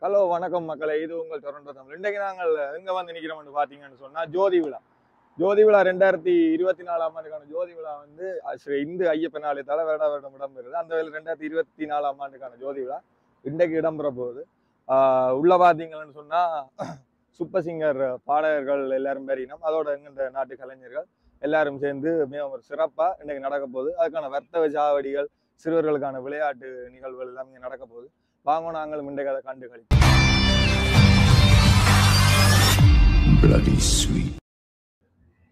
Hello வணக்கம் மக்களே, இது உங்கள் டொரண்டோ தமிழ். இன்றைக்கு நாங்கள் எங்க வந்து நிற்கிறோம்னு பார்த்தீங்கன்னு சொன்னா ஜோதி விழா. ஜோதி விழா 2024ஆம் ஆண்டுக்கான ஜோதி விழா வந்து ஸ்ரீ இந்து ஐயப்பன் ஆலயத்தால் வருடம் இடம்பெறுது. அந்த வேலை 2024ஆம் ஆண்டுக்கான ஜோதி விழா இன்றைக்கு இடம்பெற போகுது. உள்ள பார்த்தீங்கன்னு சொன்னா சூப்பர் சிங்கர் பாடகர்கள் எல்லாரும் பெறினோம். அதோட எங்கள்ட நாட்டு கலைஞர்கள் எல்லாரும் சேர்ந்து மிகவும் ஒரு சிறப்பாக இன்றைக்கு நடக்க போகுது. அதுக்கான வர்த்தக சாவடிகள், சிறுவர்களுக்கான விளையாட்டு நிகழ்வுகள் எல்லாம் இங்கே நடக்க போகுது. வாங்க நாங்களும் இன்றைக்கு அதை கண்டு கழிப்போம்.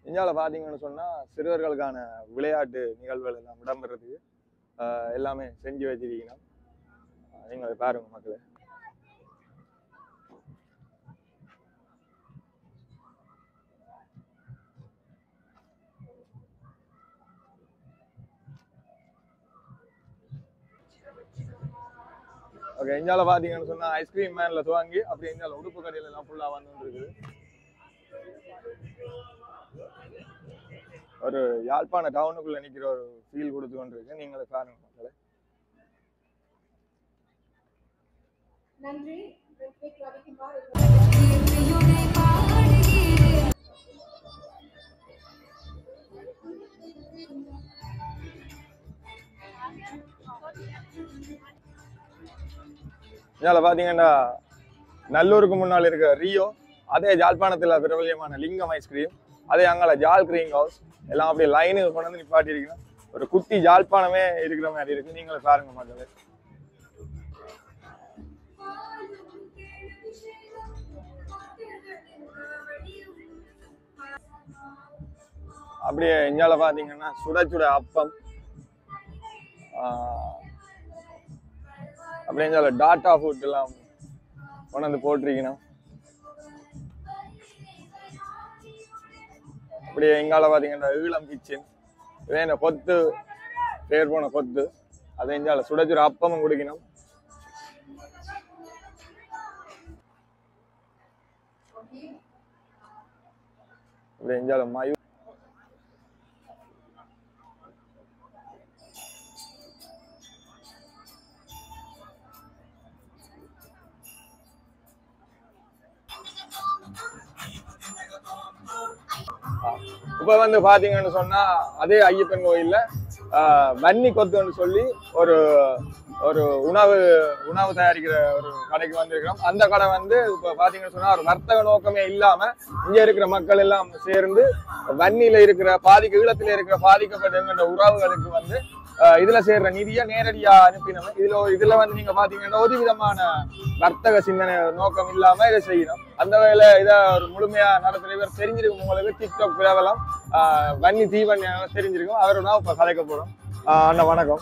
இந்தியாவில் பார்த்தீங்கன்னு சொன்னால் சிறுவர்களுக்கான விளையாட்டு நிகழ்வுகள் எல்லாம் இடம்பெறதுக்கு எல்லாமே செஞ்சு வச்சிருக்கணும். நீங்கள் பாருங்க மக்களே. ஓகே, இந்தியாவில் பார்த்தீங்கன்னு சொன்னால் ஐஸ்கிரீம் மேனில் துவங்கி அப்படி இந்தியாவில் உடுப்பு கடையில் எல்லாம் ஃபுல்லாக வந்து இருக்குது. ஒரு யாழ்ப்பாண டவுனுக்குள்ள நிற்கிற ஒரு ஃபீல் கொடுத்து கொண்டு இருக்கு. நீங்களே பாருங்க மக்களே. நன்றி. இதில் பார்த்தீங்கன்னா நல்லூருக்கு முன்னால் இருக்கிற ரியோ, அதே ஜாழ்ப்பாணத்தில் பிரபலியமான லிங்கம் ஐஸ்கிரீம், அதே அங்கே ஜால் கிரீம் ஹவுஸ் எல்லாம் அப்படியே லைனு கொண்டு வந்து நிப்பாட்டி இருக்கணும். ஒரு குட்டி ஜாழ்ப்பாணமே இருக்கிற மாதிரி இருக்கு. நீங்களே பாருங்க மக்களே. அப்படியே இஞ்சால பாத்தீங்கன்னா சுட சுட அப்பம், அப்படியே இஞ்சால டாட்டா ஃபுட் எல்லாம் கொண்டு வந்து போட்டிருக்கணும். அப்படியே எங்கால பாத்தீங்கன்னா ஈழம் கிச்சன், வேண கொத்து பேர் போன கொத்து, அதை இஞ்சால சுட சுட அப்பமும் குடிக்கணும். அப்படியே இஞ்சால மயூ இப்ப வந்து பாத்தீங்கன்னு சொன்னா அதே ஐயப்பன் கோயில்ல வன்னி கொத்துன்னு சொல்லி ஒரு ஒரு உணவு தயாரிக்கிற ஒரு கடைக்கு வந்திருக்கிறோம். அந்த கடை வந்து இப்ப பாத்தீங்கன்னு சொன்னா ஒரு வர்த்தக நோக்கமே இல்லாம இங்க இருக்கிற மக்கள் எல்லாம் சேர்ந்து வன்னியில இருக்கிற ஈழத்துல இருக்கிற பாதிக்கப்பட்ட உறவுகளுக்கு வந்து இதுல சேர்ற நிதியை நேரடியா அனுப்பினோம். இதுல வந்து நீங்க பாத்தீங்கன்னா ஒரு விதமான வர்த்தக சிந்தனை நோக்கம் இல்லாம இதை செய்யணும். அந்த வேலை இதை ஒரு முழுமையா நடத்துற இவர் தெரிஞ்சிருக்கும். உங்களுக்கு டிக்டாக் பிரபலம் வன்னி தீவன் தெரிஞ்சிருக்கும். அவரோட தான் இப்ப கலைக்க போறோம். அண்ணா வணக்கம்.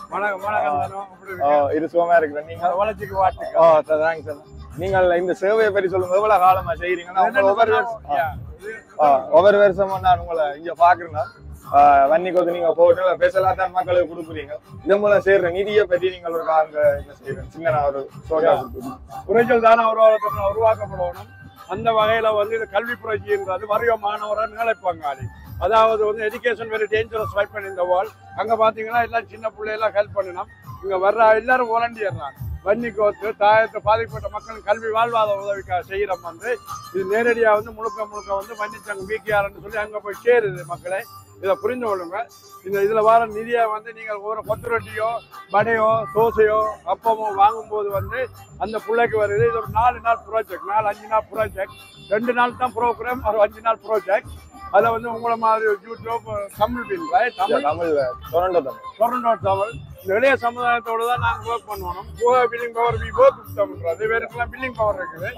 இது சுகமா இருக்கிறேன். நீங்க வளர்ச்சிக்கு வாட்டு. நீங்கள் இந்த சேவையை பற்றி சொல்லுங்க. எவ்வளவு காலமா செய்யறீங்கன்னா ஒவ்வொரு வருஷமா நான் உங்களை இங்க பாக்குறேன்னா வன்னி கொத்து நீங்க போட்டு பேசலாம் தான் மக்களுக்கு கொடுக்குறீங்க. இதன் மூலம் சேர்ற நிதியை பற்றி நீங்கள் ஒரு சின்ன ஒரு குறைகள் தானே உருவாக்கப்படணும். அந்த வகையில வந்து இது கல்வி புரட்சின்றது வறிய மாணவர்கள் நிலைப்பாங்க. அதாவது வந்து education very dangerous weapon in the world. அங்க பாத்தீங்கன்னா எல்லாம் சின்ன பிள்ளையெல்லாம் ஹெல்ப் பண்ணணும். இங்க வர்ற எல்லாரும் வாலண்டியர் தான். வன்னி கோத்து தாயத்தை பாதிக்கப்பட்ட மக்களுக்கு கல்வி வாழ்வாதார உதவிக்காக செய்யறோம். வந்து இது நேரடியா வந்து முழுக்க வந்து வன்னிச்சங்கம் பிகேஆர்னு சொல்லி அங்க போய் சேருது. மக்களை இதை புரிந்து கொள்ளுங்க. இதுல வர நிதியை வந்து நீங்கள் ஒரு கொத்து ரொட்டியோ வடையோ தோசையோ அப்பமோ வாங்கும்போது வந்து அந்த பிள்ளைக்கு வருது. இது ஒரு 4 நாள் ப்ராஜெக்ட், 4-5 நாள் ப்ராஜெக்ட், 2 நாள் தான் ப்ரோக்ராம், ஒரு 5 நாள் ப்ராஜெக்ட். அதில் வந்து உங்களை மாதிரி யூடியூப் தமிழ் தமிழ் இந்த இளைய சமுதாயத்தோடு தான் நாங்கள் ஒர்க் பண்ணணும். பில்லிங் பவர் தமிழ்ன்றது வேறுக்கெல்லாம் பில்லிங் பவர் இருக்குது.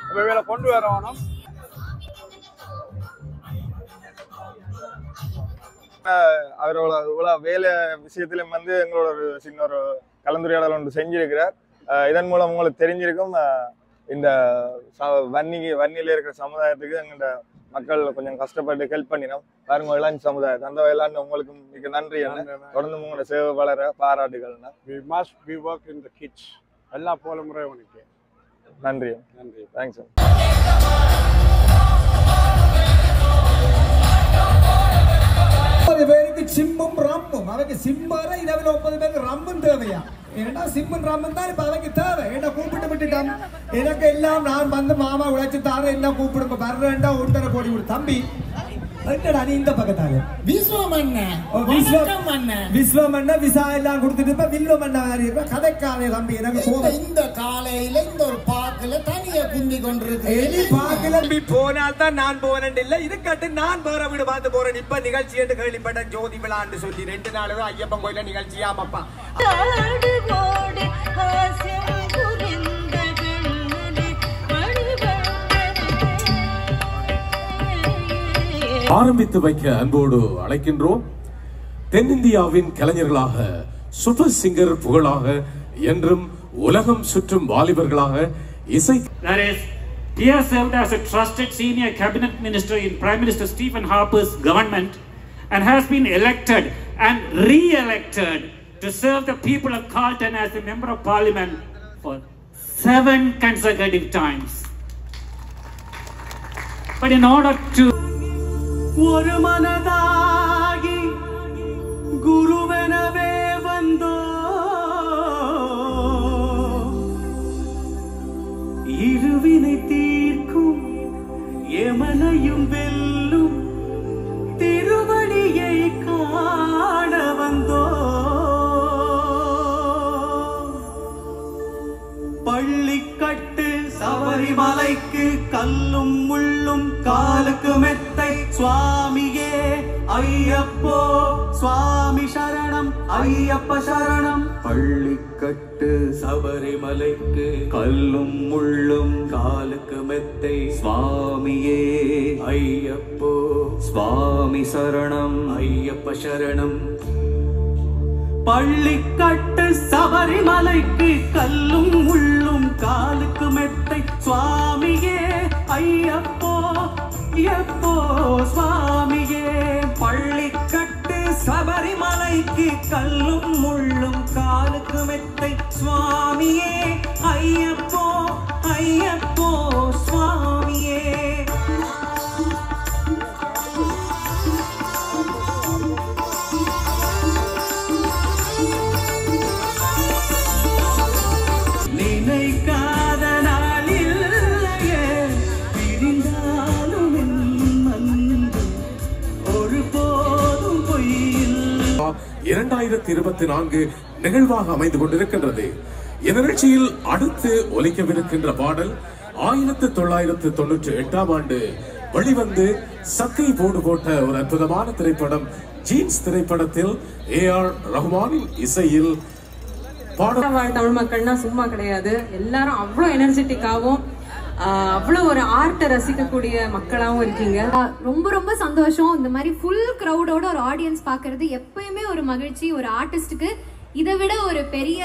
அப்போ வேலை கொண்டு வரணும். அவரோட இவ்வளவு வேலை விஷயத்திலும் வந்து எங்களோட ஒரு சின்ன ஒரு கலந்துரையாடல் ஒன்று செஞ்சிருக்கிறார். இதன் மூலம் உங்களுக்கு தெரிஞ்சிருக்கும் இந்த வன்னியில இருக்கிற சமுதாயத்துக்கு எங்களோட மக்கள் கொஞ்சம் கஷ்டப்பட்டு ஹெல்ப் பண்ணினோம். பாருங்க இளம் சமுதாயத்தை அந்த வேளாண் உங்களுக்கு மிக நன்றி. தொடர்ந்து உங்களோட சேவை வளர பாராட்டுகள்னா எல்லா போலமுறை உனக்கு நன்றி. தேங்க்ஸ். பேருக்கு சிம்மும் ரம்மும் அவருக்கு சிம்மார இரவில் 9 பேருக்கு ரம்மும் தேவையா? ஏன்னா சிம்மும் ரம்மும் தான் இப்ப அவருக்கு தேவை. ஏன்னா கூப்பிட்டு விட்டுட்டான். எனக்கு எல்லாம் நான் வந்து மாமா உழைச்சு தார என்ன கூப்பிடுங்க வர்றேன்டா ஒன்றரை கோடி கொடு தம்பி. என்னடா நீ இந்த பக்கத்தால விஸ்வமண்ண விசா எல்லாம் கொடுத்துட்டு இப்ப வில்வமண்ண இருப்ப கதைக்காதே தம்பி. எனக்கு இந்த காலையில இந்த ஒரு பாக்குல தனியா குந்தி கொண்டிருக்கு. பாக்குல போனால் தான் நான் போனேன் இல்ல இதுக்காட்டு நான் வேற வீடு பார்த்து போறேன். இப்ப நிகழ்ச்சி என்று கேள்விப்பட்டேன் ஜோதி விழான்னு சொல்லி 2 நாள் ஐயப்பன் கோயில நிகழ்ச்சியாமப்பா. ஆரம்பித்து வைக்க அன்போடு அழைக்கின்றோம். தென்னிந்தியாவின் கலைஞர்களாக சூப்பர் சிங்கர் புகழாக என்றும் உலகம் சுற்றும் வாலிபர்களாக இசை. That is, Pierre served as a trusted senior cabinet minister in Prime Minister Stephen Harper's government and has been elected and re-elected to serve the people of Carlton as a member of parliament for 7 consecutive times. But in order to ஒரு மனதாகி குருவெனவே வந்தோ இருவினை தீர்க்கும் எமனையும் வெல்லும் திருவடியை காண வந்தோ பள்ளிக்கட்டு சபரிமலைக்கு கல்லும் முள்ளும் காலுக்கு மெத்தை சுவாமியே ஐயப்போ சுவாமி சரணம் ஐயப்ப சரணம். பள்ளிக்கட்டு சபரிமலைக்கு கல்லும் முள்ளும் காலுக்கு மெத்தை சுவாமியே ஐயப்போ சுவாமி சரணம் ஐயப்ப சரணம். பள்ளிக்கட்டு சபரிமலைக்கு கல்லும் முள்ளும் காலுக்கு மெத்தை சுவாமியே ஐயப்போ ஐயப்போ சுவாமியே. பள்ளிக்கட்டு சபரிமலைக்கு கல்லும் முள்ளும் காலுக்கு மெத்தை சுவாமியே ஐயப்போ ஐயப்போ சுவாமியே. நினைக்காத நாளில்லையே பிரிந்தாலும் ஒரு போதும் பொய்யில் 2024 நிகழ்வாக அமைந்து கொண்டிருக்கின்றது. இந்நிகழ்ச்சியில் அடுத்து ஒலிக்கவிருக்கின்ற பாடல் 1998ஆம் ஆண்டு வெளிவந்து சக்கை போடு போட்ட ஒரு அற்புதமான திரைப்படம் ஜீன்ஸ் திரைப்படத்தில் ஏஆர் ரஹ்மானின் இசையில் தமிழ் மக்கள்னா சும்மா கிடையாது. எல்லாரும் அவ்வளவு எனர்ஜெட்டிக்காவும் அவ்வளவு ஒரு ஆர்ட்டை ரசிக்கக்கூடிய மக்களாவும் இருக்கீங்க. ரொம்ப ரொம்ப சந்தோஷம். இந்த மாதிரி ஃபுல் கிரௌடோட ஒரு ஆடியன்ஸ் பாக்குறது எப்பயுமே ஒரு மகிழ்ச்சி. ஒரு ஆர்டிஸ்டுக்கு இதை விட ஒரு பெரிய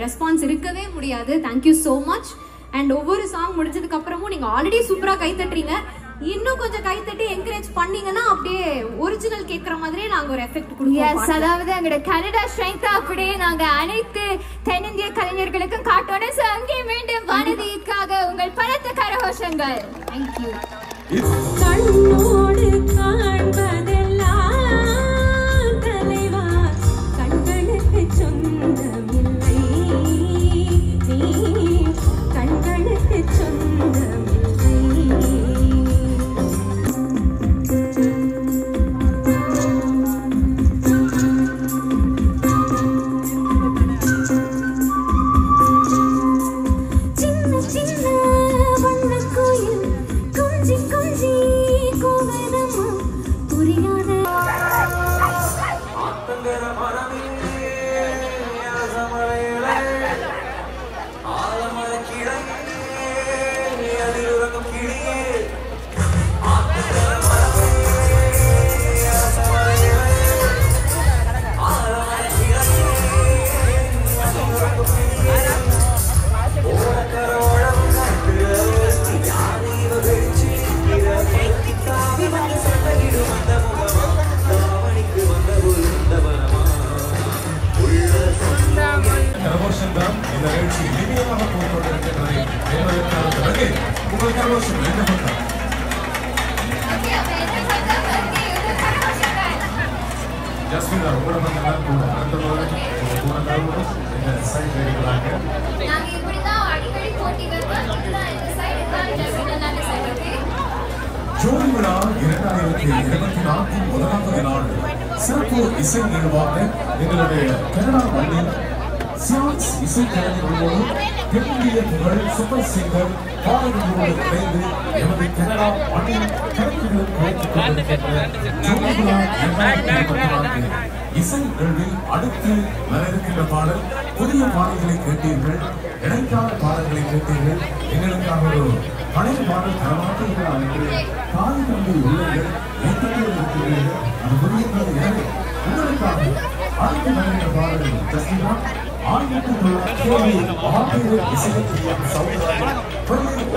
ரெஸ்பான்ஸ் இருக்கவே முடியாது. Thank you so much. அண்ட் ஒவ்வொரு சாங் முடிஞ்சதுக்கு அப்புறமும் நீங்க ஆல்ரெடி சூப்பரா கை தட்டுறீங்க. இன்னும் கொஞ்சம் கை தட்டி என்கரேஜ் பண்ணீங்கன்னா அப்படியே ஒரிஜினல் கேட்கற மாதிரியே நாங்க ஒரு எஃபெக்ட் கொடுப்போம். அதாவது எங்களோட கனடா ஸ்ட்ரெங்த் அப்படியே நாங்க அனைத்து தென்னிந்திய கலைஞர்களுக்கும் காட்டோட அங்கே மீண்டும் வானதிக்காக உங்கள் பலத்த கரகோஷங்கள். தேங்க்யூ. கண்ணோடு காண்பதெல்லாம் தலைவா கண்களுக்கு சொந்தமில்லை கண்களுக்கு சொந்தமில்லை. நாங்க இப்படிதான் அடிக்கடி போட்டி வைப்போம். 2024 முதலாவது நாள் சிறப்பு இசை நிகழ்வாக எங்களுடைய கனடா மண்ணில் சியான்ஸ் இசைக்கலைஞர்களோடு தென்னிந்திய புகழ் சூப்பர் சிங்கர் பாடல்களோடு இணைந்து எமது கனடா மண்ணில் கலைஞர்களும் குறைத்துக் கொண்டிருக்கின்ற ஜோதிபுலா 2024 இசை நிகழ்வில் அடுத்து வர இருக்கின்ற பாடல் புதிய பாடல்களை கேட்டீர்கள், இடைக்கால பாடல்களை கேட்டீர்கள். எங்களுக்காக ஒரு பழைய பாடல் தரமாட்டீர்களா என்று தாய் தந்தை உள்ளங்கள் ஏற்றத்தில் இருக்கிறீர்கள். அது புரியுகிறது. எனவே உங்களுக்காக அடுத்து வருகின்ற பாடல் ஜஸ்டினா 1996 இசையமைப்பாளர் சௌந்தரராஜன்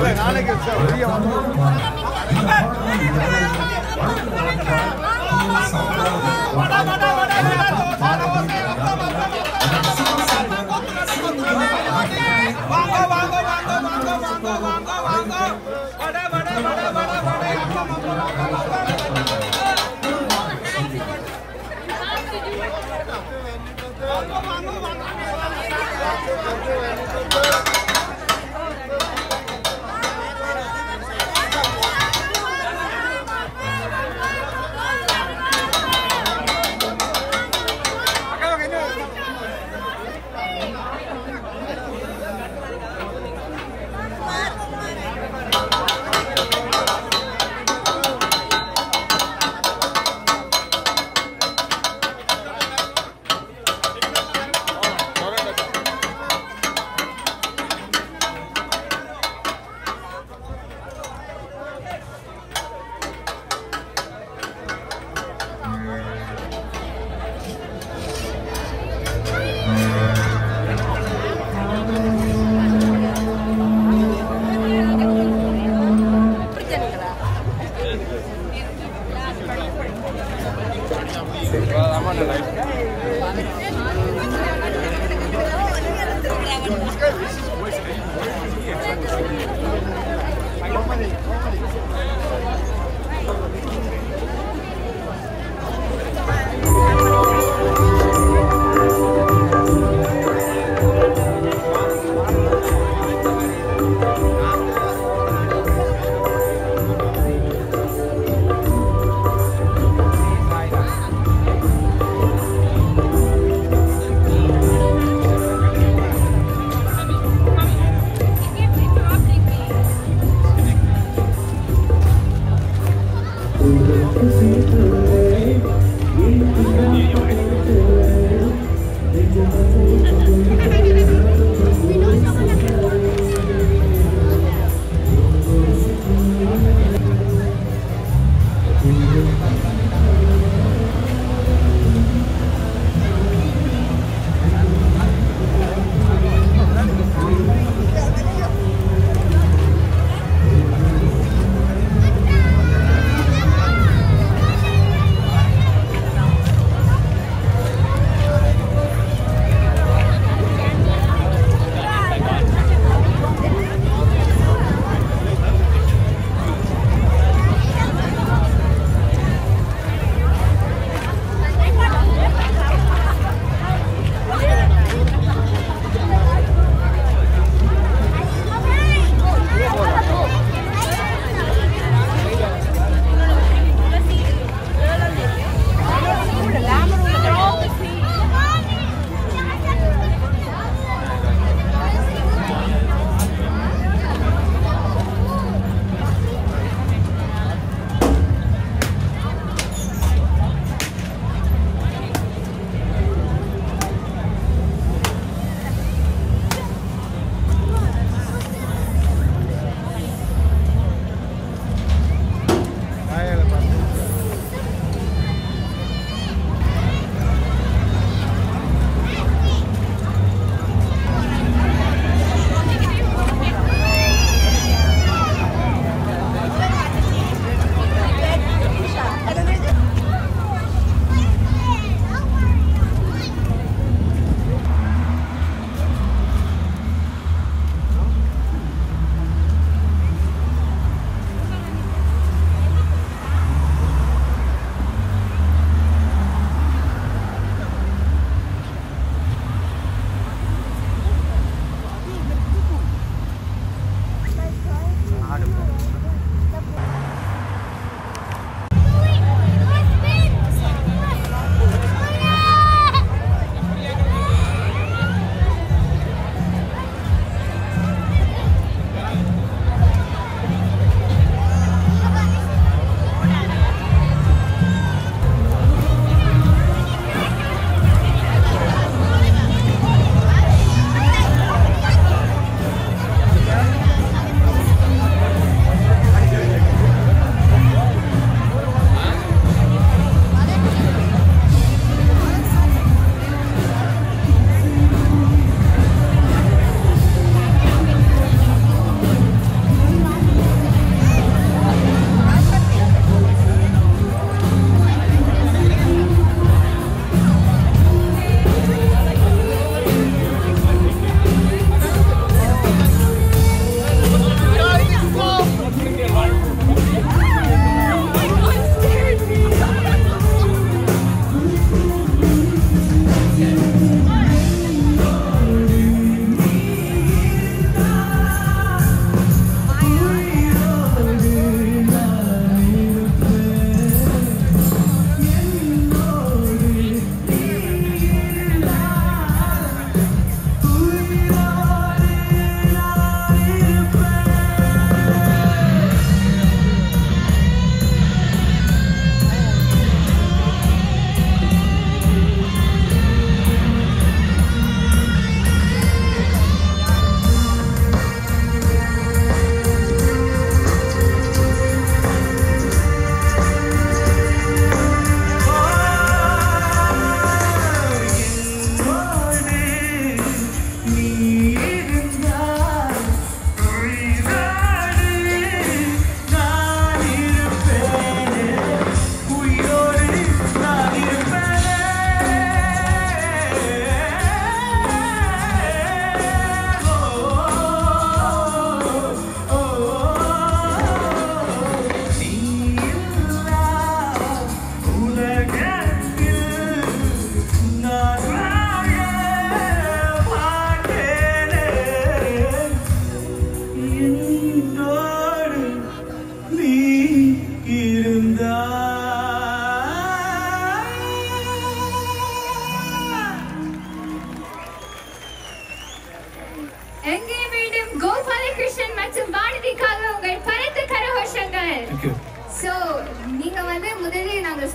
ஒரு நாளைக்கு பெரிய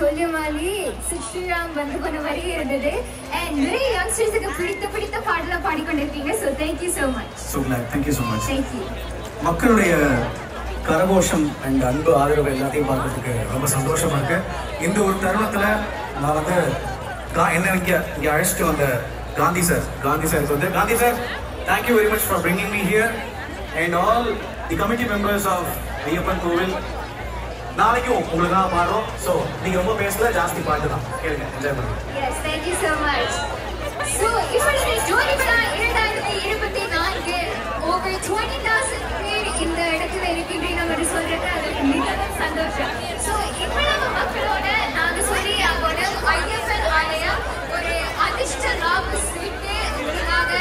சொல்லிய மாதிரி சித்ராம் வந்து பண்ண மாதிரி இருந்தது and நிறைய யங்ஸ்டர்ஸ்க்கு பிடித்த பாடல பாடிக்கொண்டிருக்கீங்க so thank you so much so glad thank you so much thank you மக்களுடைய கரகோஷம் and அன்பு ஆதரவு எல்லாத்தையும் பார்க்கிறதுக்கு ரொம்ப சந்தோஷமா இருக்கு இந்த ஒரு தருணத்துல நான் வந்து என்ன இங்க அழைச்சிட்டு வந்த காந்தி சார் வந்து Gandhi sir thank you very much for bringing me here and all the committee members of Ayyappan கோவில் நாளைக்கு உங்களுக்கு தான் பாடுறோம் ஸோ நீங்க ரொம்ப பேசல ஜாஸ்தி பாட்டு தான் கேளுங்க என்ஜாய் பண்ணுங்க yes thank you so much so இப்பொழுது ஜோதி விழா 2024 over 20,000 பேர் இந்த இடத்துல இருக்கின்றீங்க நம்ம சொல்றது அது மிகவும் சந்தோஷம் so இவ்வளவு மக்களோட நாங்க சொல்லி அவரோட ஐயப்பன் ஆலயம் ஒரு அதிர்ஷ்ட லாப சீட்டு உங்களுக்காக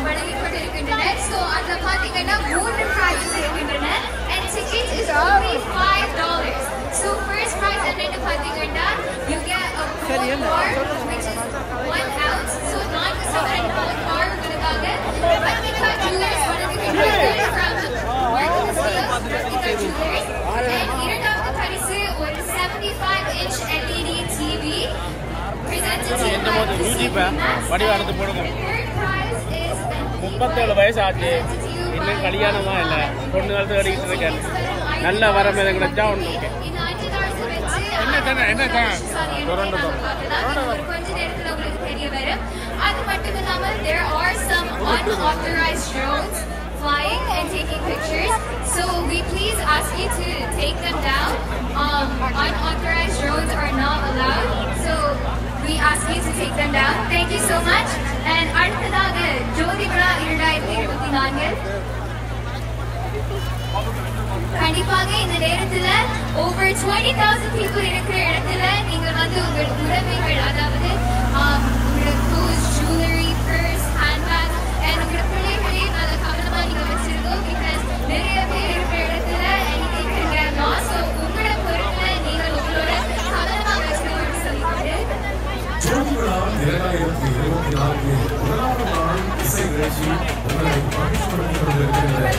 வழங்கிக் கொண்டிருக்கின்றன so அதுல பாத்தீங்கன்னா 3 prizes இருக்கின்றன and ticket is only $5 so first prize என்னன்னு பாத்தீங்கன்னா you get a gold bar which is 1 ounce so not the gold bar உங்களுக்காக Pratika Jewelers வழங்குகின்றார்கள் from Market Sales Pratika Jewelers and இரண்டாவது பரிசு ஒரு 75-inch LED TV presented to you by the third prize is 37 வயசு ஆச்சு இன்னும் கல்யாணமா இல்ல பொண்ணு காலத்து கடிக்கிட்டு இருக்கேன் நல்ல வரம் எதுவும் கிடைச்சா ஒன்று ஓகே அது மட்டும் இல்லாமல் there are some unauthorized drones flying and taking pictures so we please ask you to take them down unauthorized drones are not allowed so we ask you to take them down thank you so much and அடுத்ததாக ஜோதி விழா 2024 கண்டிப்பாக இந்த நேரத்துல over 20,000 people இருக்கிற இடத்துல நீங்க வந்து உங்கள் உடைமைகள் அதாவது உங்களோட clothes, jewelry, purse, handbag and உங்களோட பிள்ளைகளே நல்ல கவனமா நீங்க வச்சிருக்கோம் because நிறைய பேர் இருக்கிற இடத்துல anything can get lost so உங்களோட பொருட்களை நீங்கள் உங்களோட கவனமா வச்சிருக்கோம்னு சொல்லிட்டு ஜோதி விழா 2024 முதலாவது நாள் இசை நிகழ்ச்சி உங்களை மகிழ்ச்சிப்படுத்திக் கொண்டிருக்கிறது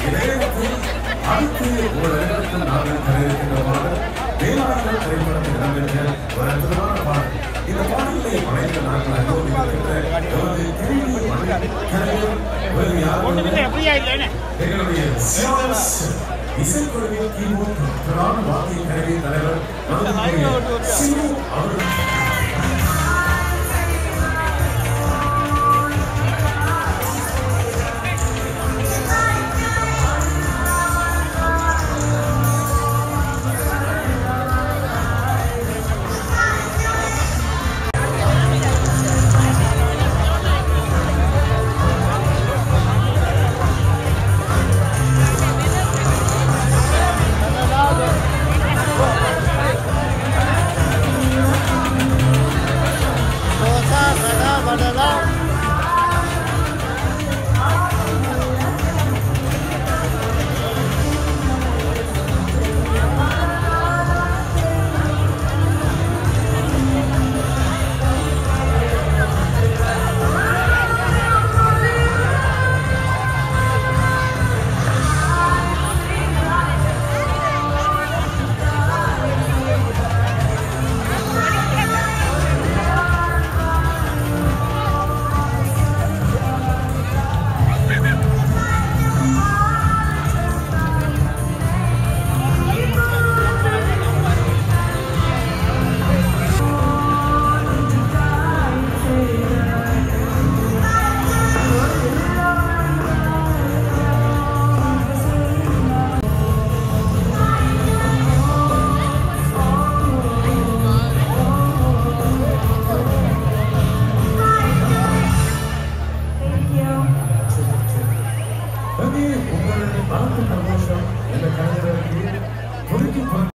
இதேபோல் அடுத்து ஒரு இடத்தில் நாங்கள் தருகின்றோம் வேளாண்மை திரைப்படத்தில் இடம்பெற்ற ஒரு அற்புதமான பாடல் இந்த பாடலை வளைந்த நாங்கள் அனுபவிக்கின்ற எங்களுடைய எங்களுடைய இசைக்குழுவின் கீபோர்ட் பிரதான வாத்திய கருவி தலைவர் அவர்கள்